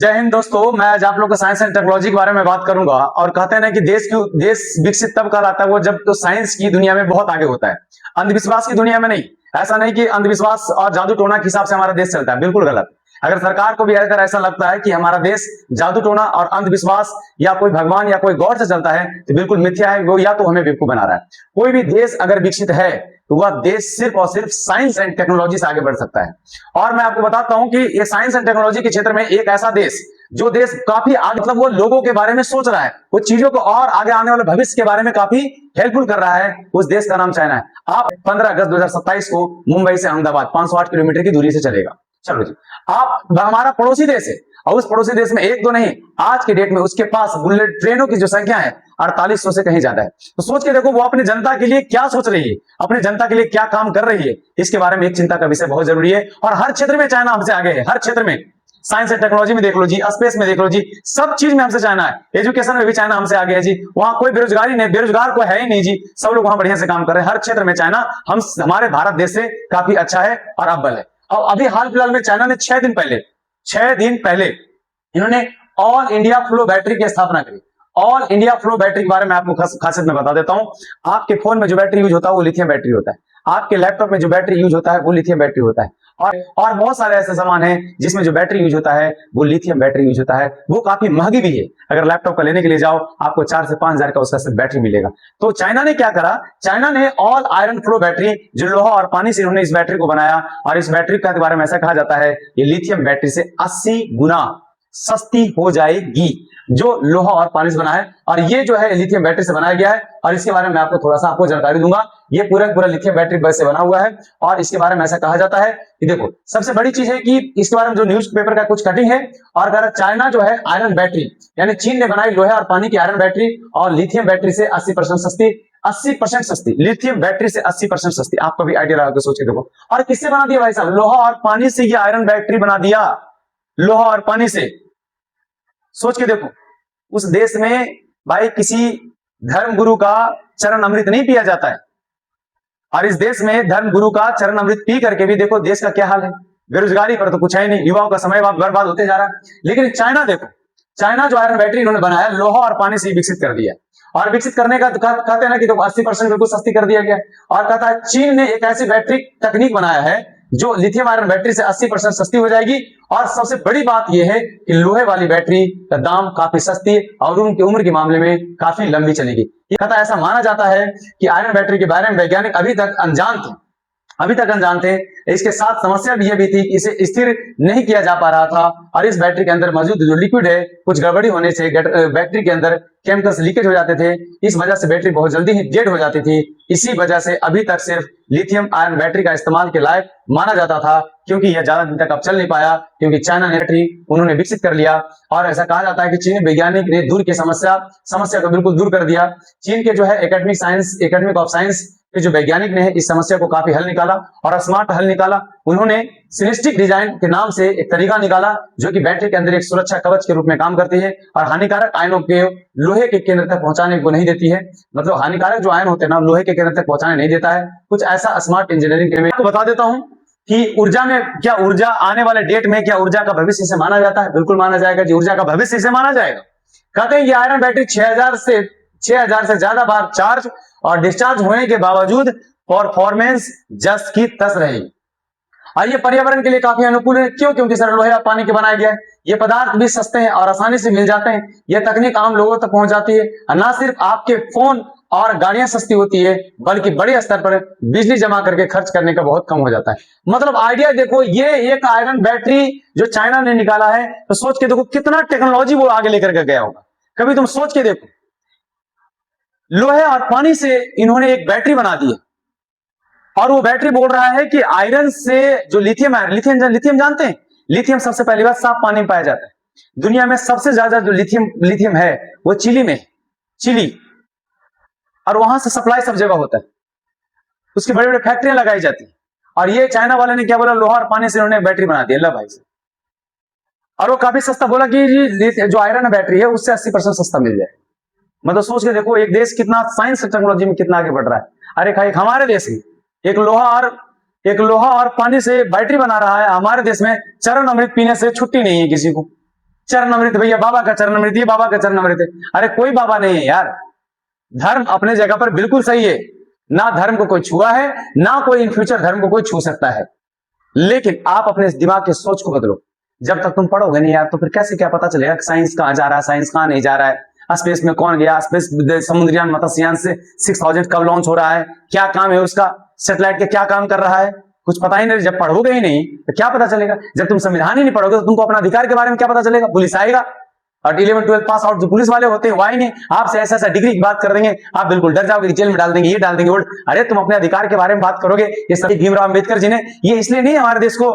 जय हिंद दोस्तों। मैं आज आप लोग को साइंस एंड टेक्नोलॉजी के बारे में बात करूंगा। और कहते हैं ना कि देश विकसित तब कहलाता है वो जब तो साइंस की दुनिया में बहुत आगे होता है, अंधविश्वास की दुनिया में नहीं। ऐसा नहीं कि अंधविश्वास और जादू टोना के हिसाब से हमारा देश चलता है, बिल्कुल गलत। अगर सरकार को भी अगर ऐसा लगता है कि हमारा देश जादू टोना और अंधविश्वास या कोई भगवान या कोई गॉड से चलता है तो बिल्कुल मिथ्या है वो, या तो हमें बेवकूफ बना रहा है। कोई भी देश अगर विकसित है तो वह देश सिर्फ और सिर्फ साइंस एंड टेक्नोलॉजी से आगे बढ़ सकता है। और मैं आपको बताता हूं कि ये साइंस एंड टेक्नोलॉजी के क्षेत्र में एक ऐसा देश जो देश काफी आगे, मतलब वो लोगों के बारे में सोच रहा है, वो चीजों को और आगे आने वाले भविष्य के बारे में काफी हेल्पफुल कर रहा है, उस देश का नाम चाइना है। आप 15 अगस्त 2027 को मुंबई से अहमदाबाद 508 किलोमीटर की दूरी से चलेगा। चलो जी, आप हमारा पड़ोसी देश है और उस पड़ोसी देश में एक दो नहीं, आज के डेट में उसके पास बुलेट ट्रेनों की जो संख्या है 4800 से कहीं ज्यादा है। तो सोच के देखो वो अपनी जनता के लिए क्या सोच रही है, अपनी जनता के लिए क्या काम कर रही है। इसके बारे में एक चिंता का विषय बहुत जरूरी है। और हर क्षेत्र में चाइना हमसे आगे है, हर क्षेत्र में। साइंस एंड टेक्नोलॉजी में देख लो जी, स्पेस में देख लो जी, सब चीज में हमसे चाइना है। एजुकेशन में भी चाइना हमसे आगे है जी। वहां कोई बेरोजगारी नहीं, बेरोजगार कोई है ही नहीं जी, सब लोग वहां बढ़िया से काम कर रहे हैं। हर क्षेत्र में चाइना हमारे भारत देश से काफी अच्छा है और अव्वल है। और अभी हाल फिलहाल में चाइना ने 6 दिन पहले इन्होंने ऑल इंडिया फ्लो बैटरी की स्थापना करी। ऑल इंडिया फ्लो बैटरी के बारे में आपको खासियत में बता देता हूं। आपके फोन में जो बैटरी यूज होता है वो लिथियम बैटरी होता है, आपके लैपटॉप में जो बैटरी यूज होता है वो लिथियम बैटरी होता है। और बहुत सारे ऐसे सामान हैं जिसमें जो बैटरी यूज होता है वो लिथियम बैटरी यूज होता है। वो काफी महंगी भी है। अगर लैपटॉप का लेने के लिए जाओ आपको 4 से 5 हजार का उसका सिर्फ बैटरी मिलेगा। तो चाइना ने क्या करा, चाइना ने ऑल आयरन फ्लो बैटरी, जो लोहा और पानी से इन्होंने इस बैटरी को बनाया। और इस बैटरी के बारे में ऐसा कहा जाता है ये लिथियम बैटरी से 80 गुना सस्ती हो जाएगी, जो लोहा और पानी से बना है। और ये जो है लिथियम बैटरी से बनाया गया है। और इसके बारे में आपको थोड़ा सा आपको जानकारी दूंगा। ये पूरा लिथियम बैटरी से बना हुआ है। और इसके बारे में ऐसा कहा जाता है कि देखो सबसे बड़ी चीज है कि इसके बारे में जो न्यूज़पेपर का कुछ कटिंग है। और अगर चाइना जो है आयरन बैटरी, यानी चीन ने बनाई लोहे और पानी की आयरन बैटरी और लिथियम बैटरी से 80% सस्ती, 80% सस्ती, लिथियम बैटरी से 80% सस्ती। आपको भी आइडिया लगा के सोच के देखो। और किससे बना दिया भाई साहब, लोहा और पानी से ये आयरन बैटरी बना दिया, लोहा और पानी से। सोच के देखो, उस देश में भाई किसी धर्म गुरु का चरण अमृत नहीं पिया जाता है। और इस देश में धर्म गुरु का चरण अमृत पी करके भी देखो देश का क्या हाल है। बेरोजगारी पर तो कुछ है नहीं, युवाओं का समय बर्बाद होते जा रहा है। लेकिन चाइना देखो, चाइना जो आयरन बैटरी इन्होंने बनाया लोहा और पानी से विकसित कर दिया। और विकसित करने का कहते हैं ना कि तो 80% बिल्कुल सस्ती कर दिया गया। और कहता है चीन ने एक ऐसी बैटरी तकनीक बनाया है जो लिथियम आयरन बैटरी से 80% सस्ती हो जाएगी। और सबसे बड़ी बात यह है कि लोहे वाली बैटरी का दाम काफी सस्ती और उनकी उम्र के मामले में काफी लंबी चलेगी। कहता है ऐसा माना जाता है कि आयरन बैटरी के बारे में वैज्ञानिक अभी तक अनजान थे। इसके साथ समस्या भी यह भी थी कि इसे स्थिर नहीं किया जा पा रहा था। और इस बैटरी के अंदर मौजूद जो लिक्विड है कुछ गड़बड़ी होने से बैटरी के अंदर केमिकल्स लीकेज हो जाते थे। इस वजह से बैटरी बहुत जल्दी ही डेड हो जाती थी। इसी वजह से अभी तक सिर्फ लिथियम आयरन बैटरी का इस्तेमाल के लायक माना जाता था, क्योंकि यह ज्यादा दिन तक अब चल नहीं पाया, क्योंकि चाइना ने बैटरी उन्होंने विकसित कर लिया। और ऐसा कहा जाता है कि चीनी वैज्ञानिक ने दूर की समस्या को बिल्कुल दूर कर दिया। चीन के जो है एकेडमिक ऑफ साइंस के जो वैज्ञानिक ने इस समस्या को काफी हल निकाला और स्मार्ट हल निकाला। उन्होंने सिनेस्टिक डिजाइन के नाम से एक तरीका निकाला जो कि बैटरी के अंदर एक सुरक्षा कवच के रूप में काम करती है और हानिकारक आयनों के लोहे के केंद्र तक पहुंचाने को नहीं देती है। मतलब हानिकारक जो आयन होते हैं ना लोहे के केंद्र तक पहुंचाने नहीं देता है। कुछ ऐसा स्मार्ट इंजीनियरिंग के मैं आपको बता देता हूं कि ऊर्जा में क्या, ऊर्जा आने वाले डेट में क्या ऊर्जा का भविष्य से माना जाता है, बिल्कुल माना जाएगा जी, ऊर्जा का भविष्य से माना जाएगा। कहते हैं ये आयरन बैटरी 6000 से ज्यादा बार चार्ज और डिस्चार्ज होने के बावजूद परफॉर्मेंस जस की तस रहेगी। और ये पर्यावरण के लिए काफी अनुकूल है। क्यों? क्योंकि सर लोहे और पानी के बनाया गया है। ये पदार्थ भी सस्ते हैं और आसानी से मिल जाते हैं। ये तकनीक आम लोगों तक पहुंच जाती है। ना सिर्फ आपके फोन और गाड़ियां सस्ती होती है बल्कि बड़े स्तर पर बिजली जमा करके खर्च करने का बहुत कम हो जाता है। मतलब आइडिया देखो, ये एक आयरन बैटरी जो चाइना ने निकाला है, तो सोच के देखो कितना टेक्नोलॉजी वो आगे लेकर के गया होगा। कभी तुम सोच के देखो, लोहे और पानी से इन्होंने एक बैटरी बना दी है। और वो बैटरी बोल रहा है कि आयरन से जो लिथियम है, लिथियम जानते हैं, लिथियम सबसे पहली बात साफ पानी में पाया जाता है। दुनिया में सबसे ज्यादा जो लिथियम है वो चिली में, चिली, और वहां से सप्लाई सब जगह होता है। उसकी बड़ी बड़ी फैक्ट्रियां लगाई जाती है। और ये चाइना वाले ने क्या बोला, लोहा और पानी से उन्होंने बैटरी बना दी अल्लाह भाई से। और वो काफी सस्ता बोला कि जो आयरन बैटरी है उससे 80% सस्ता मिल जाए। मतलब सोच के देखो एक देश कितना साइंस टेक्नोलॉजी में कितना आगे बढ़ रहा है। अरे एक हमारे देश में एक लोहा और पानी से बैटरी बना रहा है। हमारे देश में चरण अमृत पीने से छुट्टी नहीं है किसी को। चरणामृत भैया, बाबा का चरणामृत, ये बाबा का चरणामृत है। अरे कोई बाबा नहीं है यार, धर्म अपने जगह पर बिल्कुल सही है, ना धर्म को कोई छुआ है, ना कोई इन फ्यूचर धर्म को कोई छू सकता है। लेकिन आप अपने दिमाग की सोच को बदलो। जब तक तुम पढ़ोगे नहीं यार, तो फिर कैसे क्या पता चलेगा कि साइंस कहां जा रहा है, साइंस कहां नहीं जा रहा है, स्पेस में कौन गया, स्पेस समुद्रयान मत्स्ययान से 6000 कब लॉन्च हो रहा है, क्या काम है उसका, सैटेलाइट के क्या काम कर रहा है, कुछ पता ही नहीं। जब पढ़ोगे ही नहीं तो क्या पता चलेगा। जब तुम संविधान ही नहीं पढ़ोगे तो तुमको अपना अधिकार के बारे में क्या पता चलेगा। पुलिस आएगा और 11 12 पास आउट जो पुलिस वाले होते हैं वो आएंगे, आपसे ऐसा ऐसा डिग्री की बात कर देंगे, आप बिल्कुल डर जाओगे, जेल में डाल देंगे, ये डाल देंगे वो। अरे तुम अपने अधिकार के बारे में बात करोगे। ये सभी भीमराव अम्बेडकर जी ने ये इसलिए नहीं हमारे देश को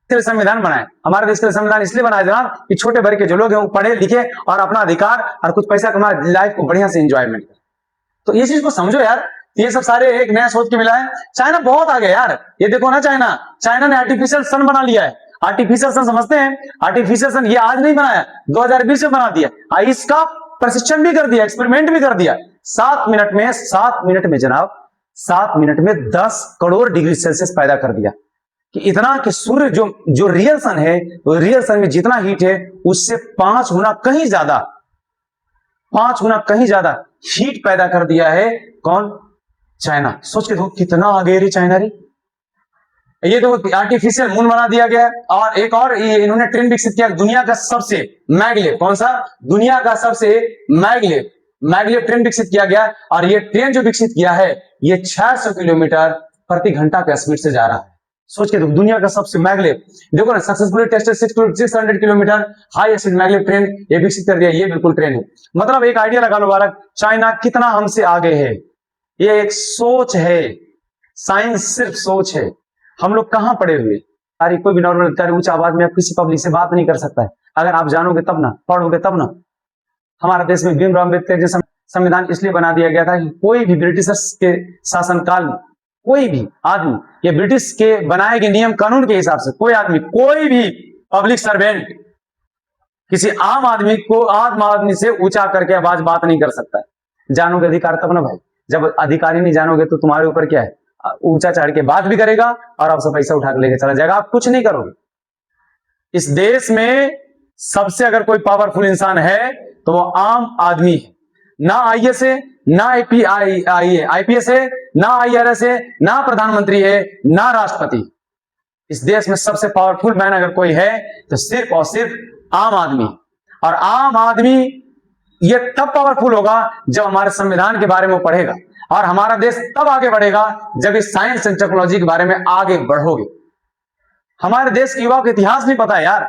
संविधान बनाया, हमारे देश का संविधान इसलिए बनाया जनाब कि छोटे भर के जो लोग हैं वो पढ़े लिखे और अपना अधिकार और कुछ पैसा कमा, लाइफ को बढ़िया से एंजॉयमेंट करें। तो ये चीज को समझो यार, ये सब सारे एक नया सोच के मिला है। चाइना बहुत आगे यार, ये देखो ना, चाइना ने आर्टिफिशियल सन बना लिया है। आर्टिफिशियल सन समझते हैं, आर्टिफिशियल सन ये आज नहीं बनाया, 2020 में बना दिया। इसका प्रशिक्षण भी कर दिया, एक्सपेरिमेंट भी कर दिया। 7 मिनट में जनाब, 7 मिनट में 10 करोड़ डिग्री सेल्सियस पैदा कर दिया। कि इतना कि सूर्य जो रियल सन है, वो रियल सन में जितना हीट है उससे 5 गुना कहीं ज्यादा हीट पैदा कर दिया है। कौन? चाइना। सोच के देखो कितना आगे रे चाइना रे। ये तो आर्टिफिशियल मून बना दिया गया। और एक और इन्होंने ट्रेन विकसित किया, दुनिया का सबसे मैगलेव, कौन सा? दुनिया का सबसे मैगलेव ट्रेन विकसित किया गया। और ये ट्रेन जो विकसित किया है ये 600 किलोमीटर प्रति घंटा के स्पीड से जा रहा है। सोच के देखो, दुनिया का सबसे मैगलेव, देखो ना, successfully tested 600 kilometre high speed maglev train ये विकसित कर दिया। ये बिल्कुल ट्रेन है। मतलब एक आइडिया लगा लो बालक, चाइना कितना हमसे आगे है। ये एक सोच है, साइंस सिर्फ सोच है। हम लोग कहां पड़े हुए। अरे कोई भी नॉर्मल अधिकारी ऊंची आवाज में आप किसी पब्लिक से बात नहीं कर सकता है। अगर आप जानोगे तब ना, पढ़ोगे तब ना। हमारे देश में भीमराव अम्बेडकर जैसा संविधान इसलिए बना दिया गया था कि कोई भी ब्रिटिशर्स के शासनकाल में कोई भी आदमी, ये ब्रिटिश के बनाए गए नियम कानून के हिसाब से कोई आदमी, कोई भी पब्लिक सर्वेंट किसी आम आदमी से ऊंचा करके आवाज बात नहीं कर सकता है। जानोगे अधिकार तब ना भाई। जब अधिकारी नहीं जानोगे तो तुम्हारे ऊपर क्या है, ऊंचा चढ़ के बात भी करेगा और आपसे पैसा उठा के लेके चला जाएगा। आप कुछ नहीं करोगे। इस देश में सबसे अगर कोई पावरफुल इंसान है तो वो आम आदमी है। ना आईएएस है, ना आईपीएस है, ना आईआरएस है, ना प्रधानमंत्री है, ना राष्ट्रपति। इस देश में सबसे पावरफुल मैन अगर कोई है तो सिर्फ और सिर्फ आम आदमी। और आम आदमी ये तब पावरफुल होगा जब हमारे संविधान के बारे में वो पढ़ेगा। और हमारा देश तब आगे बढ़ेगा जब इस साइंस एंड टेक्नोलॉजी के बारे में आगे बढ़ोगे। हमारे देश के युवाओं को इतिहास नहीं पता है यार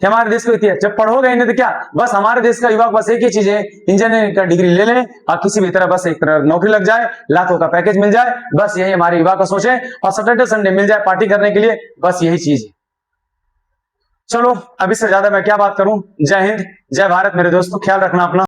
कि हमारे देश को इतिहास। जब पढ़ोगे नहीं तो क्या, बस हमारे देश का युवा बस एक ही चीज है, इंजीनियरिंग का डिग्री ले लें और किसी भी तरह बस एक तरह नौकरी लग जाए, लाखों का पैकेज मिल जाए, बस यही हमारे युवा का सोच है। और सैटरडे संडे मिल जाए पार्टी करने के लिए, बस यही चीज है। चलो अब इससे ज्यादा मैं क्या बात करूं। जय हिंद, जय भारत मेरे दोस्तों, ख्याल रखना अपना।